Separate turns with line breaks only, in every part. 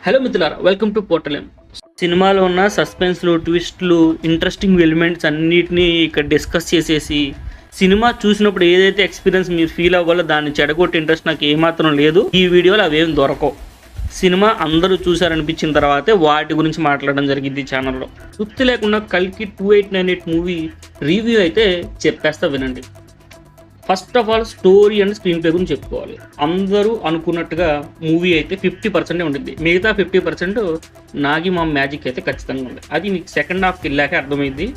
Hello మిత్రులారా, welcome to portal. సినిమాలో ఉన్న సస్పెన్స్లు, ట్విస్ట్లు, ఇంట్రెస్టింగ్ ఎలిమెంట్స్ అన్నిటినీ ఇక్కడ డిస్కస్ చేసేసి సినిమా చూసినప్పుడు ఏదైతే ఎక్స్పీరియన్స్ మీరు ఫీల్ అవ్వాలో దాన్ని చెడగొట్టే ఇంట్రెస్ట్ నాకు ఏమాత్రం లేదు. ఈ వీడియోలో అవేం దొరకవు. సినిమా అందరూ చూసారనిపించిన తర్వాతే వాటి గురించి మాట్లాడడం జరిగింది ఈ ఛానల్లో. తృప్తి లేకుండా కల్కి 2898 మూవీ రివ్యూ అయితే చెప్పేస్తా, వినండి. First of all story and screen play గురించి చెప్పుకోవాలి. అందరూ అనుకున్నట్టుగా మూవీ అయితే 50% ఉంటుంది. మిగతా 50% నాగిమా మ్యాజిక్ అయితే ఖచ్చితంగా ఉంది. అది మీకు సెకండ్ హాఫ్కి వెళ్ళాకే అర్థమైంది.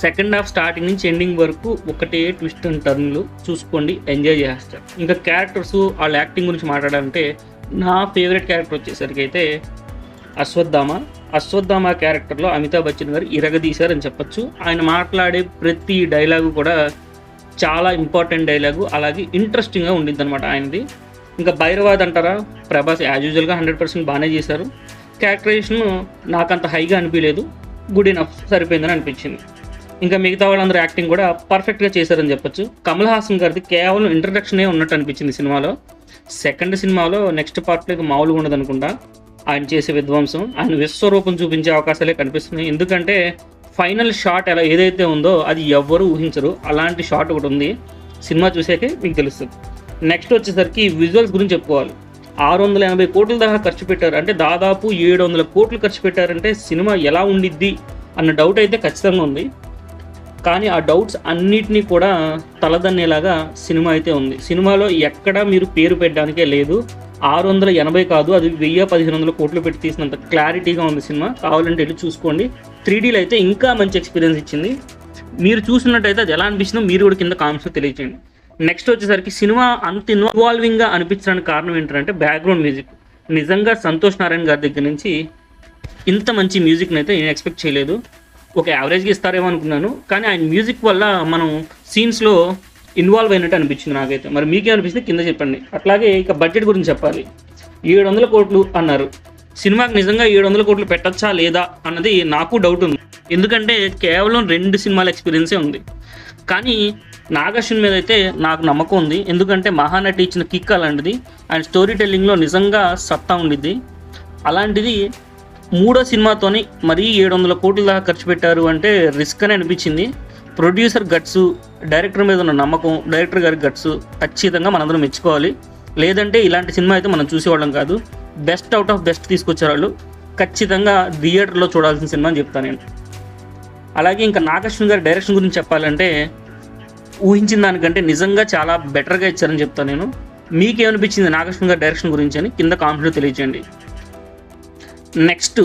సెకండ్ హాఫ్ స్టార్టింగ్ నుంచి ఎండింగ్ వరకు ఒకటే ట్విస్ట్ అండ్ టర్న్లు చూసుకోండి, ఎంజాయ్ చేస్తారు. ఇంకా క్యారెక్టర్స్, వాళ్ళ యాక్టింగ్ గురించి మాట్లాడాలంటే నా ఫేవరెట్ క్యారెక్టర్ వచ్చేసరికి అయితే అశ్వత్థామ క్యారెక్టర్లో అమితాబ్ బచ్చన్ గారు ఇరగదీశారని చెప్పొచ్చు. ఆయన మాట్లాడే ప్రతి డైలాగు కూడా చాలా ఇంపార్టెంట్ డైలాగు, అలాగే ఇంట్రెస్టింగ్గా ఉండిద్ది అనమాట ఆయనది. ఇంకా భైరవాద్ అంటారా, ప్రభాస్ యాజ్ యూజువల్గా 100% బాగానే చేశారు. క్యారెక్టరైజేషన్ నాకు అంత హైగా అనిపించలేదు, గుడ్ ఇనఫ్, సరిపోయిందని అనిపించింది. ఇంకా మిగతా వాళ్ళందరూ యాక్టింగ్ కూడా పర్ఫెక్ట్గా చేశారని చెప్పొచ్చు. కమల్ హాసన్ గారిది కేవలం ఇంట్రడక్షనే ఉన్నట్టు అనిపించింది సినిమాలో. సెకండ్ సినిమాలో నెక్స్ట్ పార్ట్లో మామూలుగా ఉండదు అనుకుంటా. ఆయన చేసే విధ్వంసం, ఆయన విశ్వరూపం చూపించే అవకాశాలే కనిపిస్తున్నాయి. ఎందుకంటే ఫైనల్ షాట్ ఎలా ఏదైతే ఉందో అది ఎవ్వరూ ఊహించరు. అలాంటి షాట్ ఒకటి ఉంది, సినిమా చూసాకే మీకు తెలుస్తుంది. నెక్స్ట్ వచ్చేసరికి విజువల్స్ గురించి చెప్పుకోవాలి. 680 కోట్ల దాకా ఖర్చు పెట్టారు, అంటే దాదాపు 700 కోట్లు ఖర్చు పెట్టారంటే సినిమా ఎలా ఉండిద్ది అన్న డౌట్ అయితే ఖచ్చితంగా ఉంది. కానీ ఆ డౌట్స్ అన్నిటినీ కూడా తలదన్నేలాగా సినిమా అయితే ఉంది. సినిమాలో ఎక్కడా మీరు పేరు పెట్టడానికే లేదు. 680 కాదు, అది 1000-1500 కోట్లు పెట్టి తీసినంత క్లారిటీగా ఉంది సినిమా. కావాలంటే వెళ్ళి చూసుకోండి. 3Dలో అయితే ఇంకా మంచి ఎక్స్పీరియన్స్ ఇచ్చింది. మీరు చూసినట్టయితే అది ఎలా అనిపించిందో మీరు కూడా కింద కామెంట్స్లో తెలియచేయండి. నెక్స్ట్ వచ్చేసరికి సినిమా అంత ఇన్వాల్వింగ్గా అనిపించడానికి కారణం ఏంటంటే బ్యాక్గ్రౌండ్ మ్యూజిక్. నిజంగా సంతోష్ నారాయణ గారి దగ్గర నుంచి ఇంత మంచి మ్యూజిక్ని అయితే నేను ఎక్స్పెక్ట్ చేయలేదు. ఒక యావరేజ్గా ఇస్తారేమో అనుకున్నాను, కానీ ఆయన మ్యూజిక్ వల్ల మనం సీన్స్లో ఇన్వాల్వ్ అయినట్టు అనిపించింది నాకైతే. మరి మీకేమనిపిస్తుంది కింద చెప్పండి. అట్లాగే ఇక బడ్జెట్ గురించి చెప్పాలి. 700 కోట్లు అన్నారు. సినిమాకి నిజంగా 700 కోట్లు పెట్టచ్చా లేదా అన్నది నాకు డౌట్ ఉంది. ఎందుకంటే కేవలం 2 సినిమాల ఎక్స్పీరియన్సే ఉంది. కానీ నాగార్జున మీద అయితే నాకు నమ్మకం ఉంది. ఎందుకంటే మహానటి ఇచ్చిన కిక్ అలాంటిది. ఆయన స్టోరీ టెల్లింగ్లో నిజంగా సత్తా ఉండిద్ది. అలాంటిది 3వ సినిమాతోని మరీ 700 కోట్ల దాకా ఖర్చు పెట్టారు అంటే రిస్క్ అని అనిపించింది. ప్రొడ్యూసర్ గట్స్, డైరెక్టర్ మీద ఉన్న నమ్మకం, డైరెక్టర్ గారి గట్స్ ఖచ్చితంగా మనందరం మెచ్చుకోవాలి. లేదంటే ఇలాంటి సినిమా అయితే మనం చూసేవాళ్ళం కాదు. బెస్ట్ అవుట్ ఆఫ్ బెస్ట్ తీసుకొచ్చారు వాళ్ళు. ఖచ్చితంగా థియేటర్లో చూడాల్సిన సినిమా అని చెప్తాను నేను. అలాగే ఇంకా నాగార్జున గారి డైరెక్షన్ గురించి చెప్పాలంటే ఊహించిన దానికంటే నిజంగా చాలా బెటర్గా ఇచ్చారని చెప్తాను నేను. మీకేమనిపించింది నాగార్జున గారి డైరెక్షన్ గురించి అని కింద కామెంట్లో తెలియజేయండి. నెక్స్ట్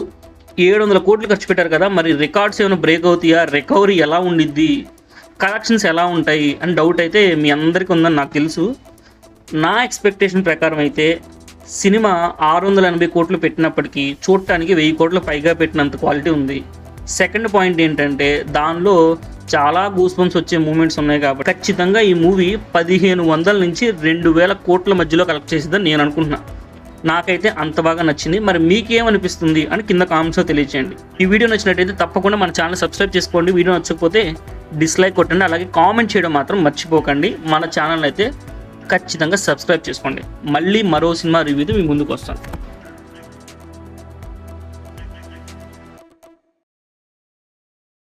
700 కోట్లు ఖర్చు పెట్టారు కదా, మరి రికార్డ్స్ ఏమైనా బ్రేక్ అవుతాయా, రికవరీ ఎలా ఉండిద్ది, కలెక్షన్స్ ఎలా ఉంటాయి అని డౌట్ అయితే మీ అందరికీ ఉందని నాకు తెలుసు. నా ఎక్స్పెక్టేషన్ ప్రకారం అయితే సినిమా 680 కోట్లు పెట్టినప్పటికీ చూడటానికి 1000 కోట్ల పైగా పెట్టినంత క్వాలిటీ ఉంది. సెకండ్ పాయింట్ ఏంటంటే దానిలో చాలా గూస్ బంప్స్ వచ్చే మూమెంట్స్ ఉన్నాయి. కాబట్టి ఖచ్చితంగా ఈ మూవీ 1500 నుంచి 2000 కోట్ల మధ్యలో కలెక్ట్ చేసిందని నేను అనుకుంటున్నాను. నాకైతే అంత బాగా నచ్చింది. మరి మీకేమనిపిస్తుంది అని కింద కామెంట్స్లో తెలియచేయండి. ఈ వీడియో నచ్చినట్టయితే తప్పకుండా మన ఛానల్ సబ్స్క్రైబ్ చేసుకోండి. వీడియో నచ్చకపోతే డిస్లైక్ కొట్టండి. అలాగే కామెంట్ చేయడం మాత్రం మర్చిపోకండి. మన ఛానల్ అయితే ఖచ్చితంగా సబ్స్క్రైబ్ చేసుకోండి. మళ్ళీ మరో సినిమా రివ్యూతో మీ ముందుకు వస్తాను.